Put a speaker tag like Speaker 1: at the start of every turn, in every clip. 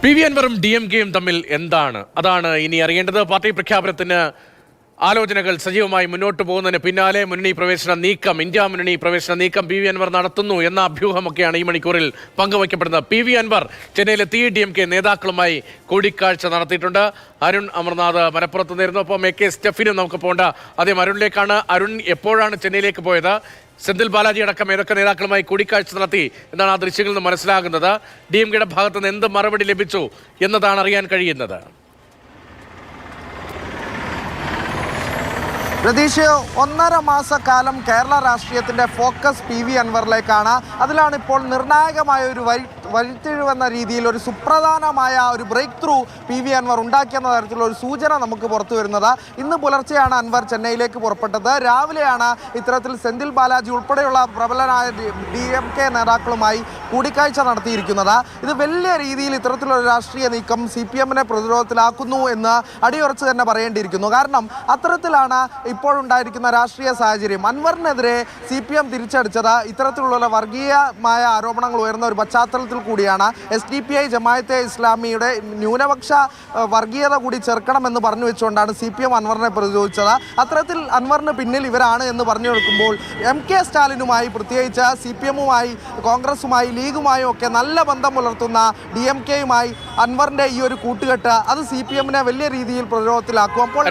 Speaker 1: P V അൻവറും DMK-യും തമ്മിൽ എന്താണ്? അതാണ് ഇനി അറിയേണ്ടത്. പാർട്ടി പ്രഖ്യാപനത്തിന് ആലോചനകൾ സജീവമായി മുന്നോട്ട് പോകുന്നതിന് പിന്നാലെ ഇന്ത്യ മുന്നണി പ്രവേശന നീക്കം പി വി അൻവർ നടത്തുന്നു എന്ന അഭ്യൂഹമൊക്കെയാണ് ഈ മണിക്കൂറിൽ പങ്കുവയ്ക്കപ്പെടുന്നത്. പി വി അൻവർ ചെന്നൈയിലെത്തി DMK നേതാക്കളുമായി കൂടിക്കാഴ്ച നടത്തിയിട്ടുണ്ട്. അരുൺ അമർനാഥ് മലപ്പുറത്ത് നേരുന്നു. ഒപ്പം AK സ്റ്റെഫിനും നമുക്ക് പോകേണ്ട ആദ്യം അരുണിലേക്കാണ്. അരുൺ എപ്പോഴാണ് ചെന്നൈയിലേക്ക് പോയത്? സെന്തിൽ ബാലാജി അടക്കം ഏതൊക്കെ നേതാക്കളുമായി കൂടിക്കാഴ്ച നടത്തി എന്നാണ് ആ ദൃശ്യങ്ങളിൽ നിന്ന് മനസ്സിലാകുന്നത്? DMK-യുടെ ഭാഗത്ത് നിന്ന് എന്ത് മറുപടി ലഭിച്ചു എന്നതാണ് അറിയാൻ കഴിയുന്നത്.
Speaker 2: പ്രതീക്ഷ 1.5 മാസക്കാലം കേരള രാഷ്ട്രീയത്തിൻ്റെ ഫോക്കസ് പി വി അൻവറിലേക്കാണ്. അതിലാണ് ഇപ്പോൾ നിർണായകമായ ഒരു വഴിത്തിരിവെന്ന രീതിയിൽ ഒരു സുപ്രധാനമായ ഒരു breakthrough P V Anvar ഉണ്ടാക്കിയെന്ന തരത്തിലുള്ള ഒരു സൂചന നമുക്ക് പുറത്തു വരുന്നത്. ഇന്ന് പുലർച്ചെയാണ് അൻവർ ചെന്നൈയിലേക്ക് പുറപ്പെട്ടത്. രാവിലെയാണ് ഇത്തരത്തിൽ സെന്തിൽ ബാലാജി ഉൾപ്പെടെയുള്ള പ്രബലനായ DMK നേതാക്കളുമായി കൂടിക്കാഴ്ച നടത്തിയിരിക്കുന്നത്. ഇത് വലിയ രീതിയിൽ ഇത്തരത്തിലൊരു രാഷ്ട്രീയ നീക്കം CPM-നെ പ്രതിരോധത്തിലാക്കുന്നു എന്ന് അടിയുറച്ച് തന്നെ പറയേണ്ടിയിരിക്കുന്നു. കാരണം അത്തരത്തിലാണ് ഇപ്പോഴുണ്ടായിരിക്കുന്ന രാഷ്ട്രീയ സാഹചര്യം. അൻവറിനെതിരെ CPM തിരിച്ചടിച്ചത് ഇത്തരത്തിലുള്ള വർഗീയമായ ആരോപണങ്ങൾ ഉയർന്ന ഒരു പശ്ചാത്തലത്തിൽ കൂടിയാണ്. SDPI ജമാഅത്തെ ഇസ്ലാമിയുടെ ന്യൂനപക്ഷ വർഗീയത കൂടി ചേർക്കണമെന്ന് പറഞ്ഞു വെച്ചുകൊണ്ടാണ് CPM അൻവറിനെ പ്രതിരോധിച്ചത്. അത്തരത്തിൽ അൻവറിന് പിന്നിൽ ഇവരാണ് എന്ന് പറഞ്ഞു കൊടുക്കുമ്പോൾ MK സ്റ്റാലിനുമായി, പ്രത്യേകിച്ച് CPM-ഉമായി, കോൺഗ്രസുമായി, ലീഗുമായും ഒക്കെ നല്ല ബന്ധം പുലർത്തുന്ന DMK-യുമായി അൻവറിന്റെ ഈ ഒരു കൂട്ടുകെട്ട് അത് CPM-നെ വലിയ രീതിയിൽ പ്രതിരോധത്തിലാക്കും. അപ്പോൾ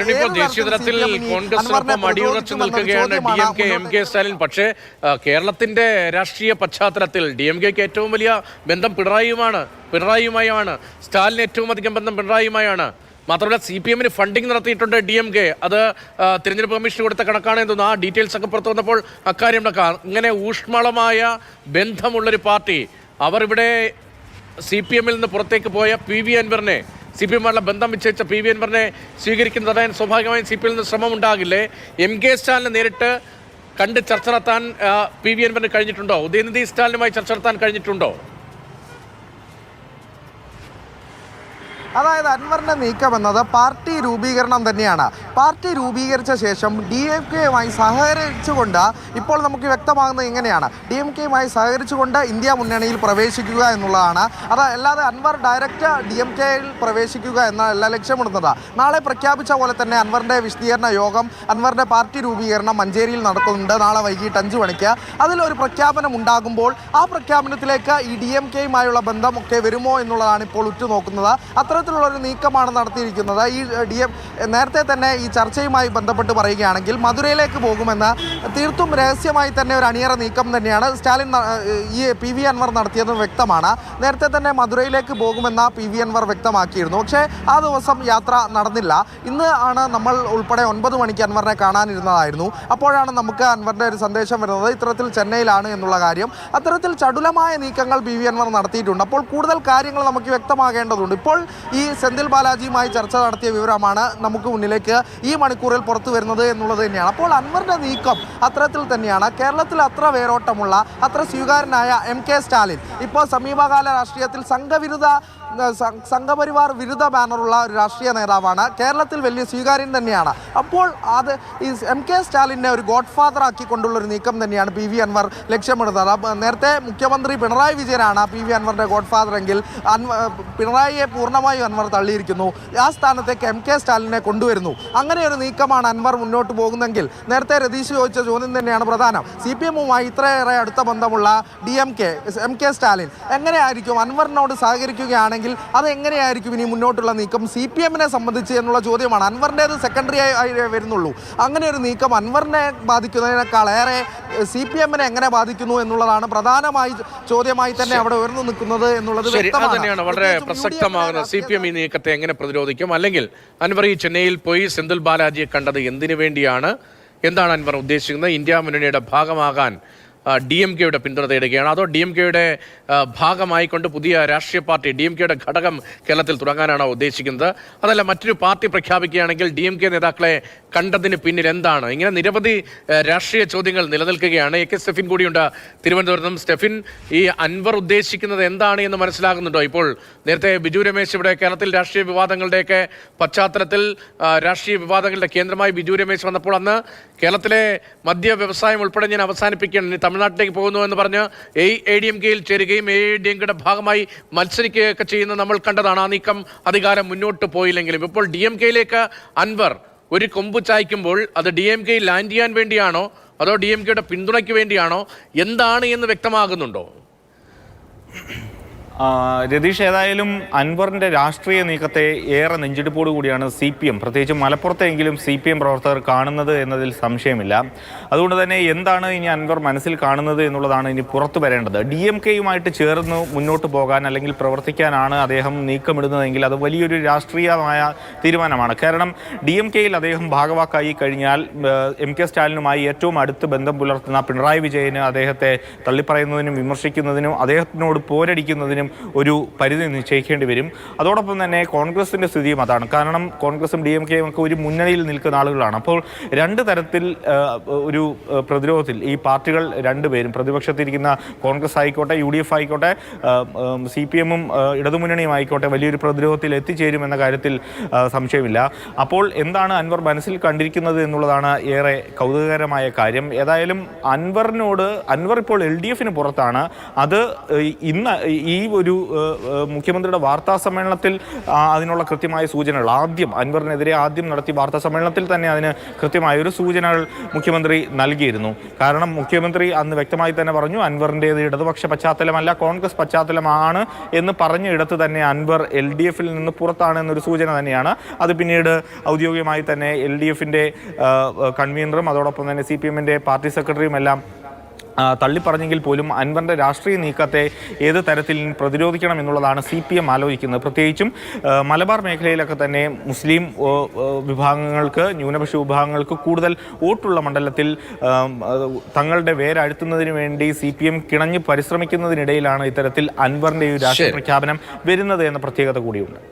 Speaker 1: അടിയുറച്ചു നിൽക്കുകയാണ് DMK, MK സ്റ്റാലിൻ. പക്ഷേ കേരളത്തിന്റെ രാഷ്ട്രീയ പശ്ചാത്തലത്തിൽ DMK-ക്ക് ഏറ്റവും വലിയ ബന്ധം പിണറായിയുമായാണ്. സ്റ്റാലിന് ഏറ്റവും അധികം ബന്ധം പിണറായിയുമായാണ്. മാത്രമല്ല CPM-ന് ഫണ്ടിങ് നടത്തിയിട്ടുണ്ട് DMK. അത് തിരഞ്ഞെടുപ്പ് കമ്മീഷന് കൊടുത്ത കണക്കാണെന്ന് തോന്നുന്നു. ആ ഡീറ്റെയിൽസ് ഒക്കെ പുറത്തു വന്നപ്പോൾ അക്കാര്യം ഇങ്ങനെ ഊഷ്മളമായ ബന്ധമുള്ളൊരു പാർട്ടി, അവർ ഇവിടെ CPM-ൽ നിന്ന് പുറത്തേക്ക് പോയ പി വി അൻവറിനെ, CPM-മായുള്ള ബന്ധം വിച്ഛേദിച്ച പി വി അൻവറിനെ സ്വീകരിക്കുന്നത് അതായത് സ്വാഭാവികമായും CPM-ൽ നിന്ന് ശ്രമം ഉണ്ടാകില്ലേ? MK സ്റ്റാലിനെ നേരിട്ട് കണ്ട് ചർച്ച നടത്താൻ പി വി അൻവറിന് കഴിഞ്ഞിട്ടുണ്ടോ? ഉദയനിധി സ്റ്റാലിനുമായി ചർച്ച നടത്താൻ കഴിഞ്ഞിട്ടുണ്ടോ?
Speaker 2: അതായത് അൻവറിൻ്റെ നീക്കം എന്നത് പാർട്ടി രൂപീകരണം തന്നെയാണ്. പാർട്ടി രൂപീകരിച്ച ശേഷം DMK-യുമായി സഹകരിച്ചുകൊണ്ട് ഇപ്പോൾ നമുക്ക് വ്യക്തമാകുന്നത് ഇങ്ങനെയാണ്: DMK-യുമായി സഹകരിച്ചുകൊണ്ട് ഇന്ത്യ മുന്നണിയിൽ പ്രവേശിക്കുക എന്നുള്ളതാണ്. അല്ലാതെ അൻവർ ഡയറക്റ്റ് DMK-യിൽ പ്രവേശിക്കുക എന്നല്ല ലക്ഷ്യമിടുന്നത്. നാളെ പ്രഖ്യാപിച്ച പോലെ തന്നെ അൻവറിൻ്റെ വിശദീകരണ യോഗം, അൻവറിൻ്റെ പാർട്ടി രൂപീകരണം മഞ്ചേരിയിൽ നടക്കുന്നുണ്ട് നാളെ വൈകിട്ട് 5 മണിക്ക്. അതിലൊരു പ്രഖ്യാപനം ഉണ്ടാകുമ്പോൾ ആ പ്രഖ്യാപനത്തിലേക്ക് ഈ DMK-യുമായുള്ള ബന്ധം ഒക്കെ വരുമോ എന്നുള്ളതാണ് ഇപ്പോൾ ഉറ്റുനോക്കുന്നത്. അത്തരത്തിലുള്ളൊരു നീക്കമാണ് നടത്തിയിരിക്കുന്നത്. ഈ നേരത്തെ തന്നെ ഈ ചർച്ചയുമായി ബന്ധപ്പെട്ട് പറയുകയാണെങ്കിൽ മധുരയിലേക്ക് പോകുമെന്ന് തീർത്തും രഹസ്യമായി തന്നെ ഒരു അണിയറ നീക്കം തന്നെയാണ് ഈ പി വി അൻവർ നടത്തിയത് വ്യക്തമാണ്. നേരത്തെ തന്നെ മധുരയിലേക്ക് പോകുമെന്ന് പി വി അൻവർ വ്യക്തമാക്കിയിരുന്നു. പക്ഷേ ആ ദിവസം യാത്ര നടന്നില്ല. ഇന്ന് ആണ് നമ്മൾ ഉൾപ്പെടെ 9 മണിക്ക് അൻവറിനെ കാണാനിരുന്നതായിരുന്നു. അപ്പോഴാണ് നമുക്ക് അൻവറിൻ്റെ ഒരു സന്ദേശം വരുന്നത് ഇത്തരത്തിൽ ചെന്നൈയിലാണ് എന്നുള്ള കാര്യം. അത്തരത്തിൽ ചടുലമായ നീക്കങ്ങൾ പി വി അൻവർ നടത്തിയിട്ടുണ്ട്. അപ്പോൾ കൂടുതൽ കാര്യങ്ങൾ നമുക്ക് വ്യക്തമാകേണ്ടതുണ്ട്. ഇപ്പോൾ ഈ സെന്തിൽ ബാലാജിയുമായി ചർച്ച നടത്തിയ വിവരമാണ് നമുക്ക് മുന്നിലേക്ക് ഈ മണിക്കൂറിൽ പുറത്തു വരുന്നത് എന്നുള്ളത് തന്നെയാണ്. അപ്പോൾ അൻവറിൻ്റെ നീക്കം അത്തരത്തിൽ തന്നെയാണ്. കേരളത്തിൽ അത്ര വേരോട്ടമുള്ള, അത്ര സ്വീകാര്യനായ MK സ്റ്റാലിൻ ഇപ്പോൾ സമീപകാല രാഷ്ട്രീയത്തിൽ സംഘപരിവാർ വിരുദ്ധ ബാനറുള്ള ഒരു രാഷ്ട്രീയ നേതാവാണ്. കേരളത്തിൽ വലിയ സ്വീകാര്യൻ തന്നെയാണ്. അപ്പോൾ അത് ഈ MK സ്റ്റാലിനെ ഒരു ഗോഡ് ഫാദർ ആക്കിക്കൊണ്ടുള്ളൊരു നീക്കം തന്നെയാണ് പി വി അൻവർ ലക്ഷ്യമിടുന്നത്. നേരത്തെ മുഖ്യമന്ത്രി പിണറായി വിജയനാണ് പി വി അൻവറിൻ്റെ ഗോഡ് ഫാദർ എങ്കിൽ പിണറായിയെ പൂർണ്ണമായും അൻവർ തള്ളിയിരിക്കുന്നു. ആ സ്ഥാനത്തേക്ക് MK സ്റ്റാലിനെ കൊണ്ടുവരുന്നു. അങ്ങനെ ഒരു നീക്കമാണ് അൻവർ മുന്നോട്ട് പോകുന്നെങ്കിൽ, നേരത്തെ രതീഷ് ചോദിച്ച ചോദ്യം തന്നെയാണ് പ്രധാനം. CPM-ഉമായി ഇത്രയേറെ അടുത്ത ബന്ധമുള്ള MK സ്റ്റാലിൻ എങ്ങനെയായിരിക്കും അൻവറിനോട് സഹകരിക്കുകയാണെങ്കിൽ അത് എങ്ങനെയായിരിക്കും ഇനി മുന്നോട്ടുള്ള നീക്കം CPM-നെ സംബന്ധിച്ച് എന്നുള്ള ചോദ്യമാണ്. അൻവറിൻ്റേത് സെക്കൻഡറി ആയി വരുന്നുള്ളൂ. അങ്ങനെ ഒരു നീക്കം അൻവറിനെ ബാധിക്കുന്നതിനേക്കാളേറെ CPM-നെ എങ്ങനെ ബാധിക്കുന്നു എന്നുള്ളതാണ് പ്രധാനമായി ചോദ്യമായി തന്നെ അവിടെ ഉയർന്നു നിൽക്കുന്നത് എന്നുള്ളത്
Speaker 1: തന്നെയാണ് വളരെ പ്രസക്തമാകുന്നത്. CPM ഈ നീക്കത്തെ എങ്ങനെ പ്രതിരോധിക്കും? അല്ലെങ്കിൽ അൻവർ ഈ ചെന്നൈയിൽ പോയി സെന്തിൽ ബാലാജിയെ കണ്ടത് എന്തിനു വേണ്ടിയാണ്? എന്താണ് അൻവർ ഉദ്ദേശിക്കുന്നത്? ഇന്ത്യ മുന്നണിയുടെ ഭാഗമാകാൻ DMK-യുടെ പിന്തുണ തേടുകയാണ്? അതോ DMK-യുടെ ഭാഗമായിക്കൊണ്ട് പുതിയ രാഷ്ട്രീയ പാർട്ടി, DMK-യുടെ ഘടകം കേരളത്തിൽ തുടങ്ങാനാണോ ഉദ്ദേശിക്കുന്നത്? അതല്ല മറ്റൊരു പാർട്ടി പ്രഖ്യാപിക്കുകയാണെങ്കിൽ DMK നേതാക്കളെ കണ്ടതിന് പിന്നിൽ എന്താണ്? ഇങ്ങനെ നിരവധി രാഷ്ട്രീയ ചോദ്യങ്ങൾ നിലനിൽക്കുകയാണ്. AK സ്റ്റെഫിൻ കൂടിയുണ്ട് തിരുവനന്തപുരത്തും. സ്റ്റെഫിൻ, ഈ അൻവർ ഉദ്ദേശിക്കുന്നത് എന്താണ് എന്ന് മനസ്സിലാകുന്നുണ്ടോ? ഇപ്പോൾ നേരത്തെ ബിജു രമേശ് ഇവിടെ കേരളത്തിൽ രാഷ്ട്രീയ വിവാദങ്ങളുടെയൊക്കെ പശ്ചാത്തലത്തിൽ രാഷ്ട്രീയ വിവാദങ്ങളുടെ കേന്ദ്രമായി ബിജു രമേശ് വന്നപ്പോൾ അന്ന് കേരളത്തിലെ മദ്യ വ്യവസായം ഉൾപ്പെടെ ഞാൻ അവസാനിപ്പിക്കുകയാണ്, തമിഴ്നാട്ടിലേക്ക് പോകുന്നു എന്ന് പറഞ്ഞ് ADMKയിൽ ചേരുകയും ADMKയുടെ ഭാഗമായി മത്സരിക്കുകയൊക്കെ ചെയ്യുന്ന നമ്മൾ കണ്ടതാണ്. ആ നീക്കം അധികാരം മുന്നോട്ട് പോയില്ലെങ്കിലും ഇപ്പോൾ DMKയിലേക്ക് അൻവർ ഒരു കൊമ്പ് ചായ്ക്കുമ്പോൾ അത് DMKയിൽ ലാൻഡ് ചെയ്യാൻ വേണ്ടിയാണോ അതോ DMKയുടെ പിന്തുണയ്ക്ക് വേണ്ടിയാണോ എന്താണ് എന്ന് വ്യക്തമാകുന്നുണ്ടോ?
Speaker 3: രതീഷ്, ഏതായാലും അൻവറിൻ്റെ രാഷ്ട്രീയ നീക്കത്തെ ഏറെ നെഞ്ചെടുപ്പോടു കൂടിയാണ് CPM, പ്രത്യേകിച്ച് മലപ്പുറത്തെങ്കിലും CPM പ്രവർത്തകർ കാണുന്നത് എന്നതിൽ സംശയമില്ല. അതുകൊണ്ട് തന്നെ എന്താണ് ഇനി അൻവർ മനസ്സിൽ കാണുന്നത് എന്നുള്ളതാണ് ഇനി പുറത്തു വരേണ്ടത്. DMKയുമായിട്ട് ചേർന്ന് മുന്നോട്ട് പോകാൻ അല്ലെങ്കിൽ പ്രവർത്തിക്കാനാണ് അദ്ദേഹം നീക്കമിടുന്നതെങ്കിൽ അത് വലിയൊരു രാഷ്ട്രീയമായ തീരുമാനമാണ്. കാരണം DMKയിൽ അദ്ദേഹം ഭാഗവാക്കായി കഴിഞ്ഞാൽ MK സ്റ്റാലിനുമായി ഏറ്റവും അടുത്ത് ബന്ധം പുലർത്തുന്ന പിണറായി വിജയന് അദ്ദേഹത്തെ തള്ളിപ്പറയുന്നതിനും വിമർശിക്കുന്നതിനും അദ്ദേഹത്തിനോട് പോരടിക്കുന്നതിനും ഒരു പരിധി നിശ്ചയിക്കേണ്ടി വരും. അതോടൊപ്പം തന്നെ കോൺഗ്രസിൻ്റെ സ്ഥിതിയും അതാണ്. കാരണം കോൺഗ്രസും DMKയും ഒക്കെ ഒരു മുന്നണിയിൽ നിൽക്കുന്ന ആളുകളാണ്. അപ്പോൾ രണ്ട് തരത്തിൽ ഒരു പ്രതിരോധത്തിൽ ഈ പാർട്ടികൾ രണ്ടുപേരും, പ്രതിപക്ഷത്തിരിക്കുന്ന കോൺഗ്രസ് ആയിക്കോട്ടെ UDF ആയിക്കോട്ടെ CPM-ഉം ഇടതുമുന്നണിയും ആയിക്കോട്ടെ, വലിയൊരു പ്രതിരോധത്തിൽ എത്തിച്ചേരുമെന്ന കാര്യത്തിൽ സംശയമില്ല. അപ്പോൾ എന്താണ് അൻവർ മനസ്സിൽ കണ്ടിരിക്കുന്നത് എന്നുള്ളതാണ് ഏറെ കൗതുകകരമായ കാര്യം. ഏതായാലും അൻവർ ഇപ്പോൾ LDF-ന് പുറത്താണ്. അത് ഇന്ന് ഈ ഒരു മുഖ്യമന്ത്രിയുടെ വാർത്താ സമ്മേളനത്തിൽ അതിനുള്ള കൃത്യമായ സൂചനകൾ അൻവറിനെതിരെ ആദ്യം നടത്തിയ വാർത്താ സമ്മേളനത്തിൽ തന്നെ അതിന് കൃത്യമായൊരു സൂചനകൾ മുഖ്യമന്ത്രി നൽകിയിരുന്നു. കാരണം മുഖ്യമന്ത്രി അന്ന് വ്യക്തമായി തന്നെ പറഞ്ഞു അൻവറിൻ്റേത് ഇടതുപക്ഷ പശ്ചാത്തലമല്ല കോൺഗ്രസ് പശ്ചാത്തലമാണ് എന്ന് പറഞ്ഞ ഇടത്ത് തന്നെ അൻവർ LDF-ൽ നിന്ന് പുറത്താണ് എന്നൊരു സൂചന തന്നെയാണ്. അത് പിന്നീട് ഔദ്യോഗികമായി തന്നെ LDF-ന്റെ കൺവീനറും അതോടൊപ്പം തന്നെ CPM-ന്റെ പാർട്ടി സെക്രട്ടറിയും എല്ലാം തള്ളിപ്പറഞ്ഞെങ്കിൽ പോലും അൻവറിൻ്റെ രാഷ്ട്രീയ നീക്കത്തെ ഏത് തരത്തിൽ പ്രതിരോധിക്കണം എന്നുള്ളതാണ് CPM ആലോചിക്കുന്നത്. പ്രത്യേകിച്ചും മലബാർ മേഖലയിലൊക്കെ തന്നെ മുസ്ലിം വിഭാഗങ്ങൾക്ക്, ന്യൂനപക്ഷ വിഭാഗങ്ങൾക്ക് കൂടുതൽ വോട്ടുള്ള മണ്ഡലത്തിൽ തങ്ങളുടെ വേരഴുത്തുന്നതിന് വേണ്ടി CPM കിണഞ്ഞ് പരിശ്രമിക്കുന്നതിനിടയിലാണ് ഇത്തരത്തിൽ അൻവറിൻ്റെ ഒരു രാഷ്ട്രീയ പ്രഖ്യാപനം വരുന്നത് എന്ന പ്രത്യേകത കൂടിയുണ്ട്.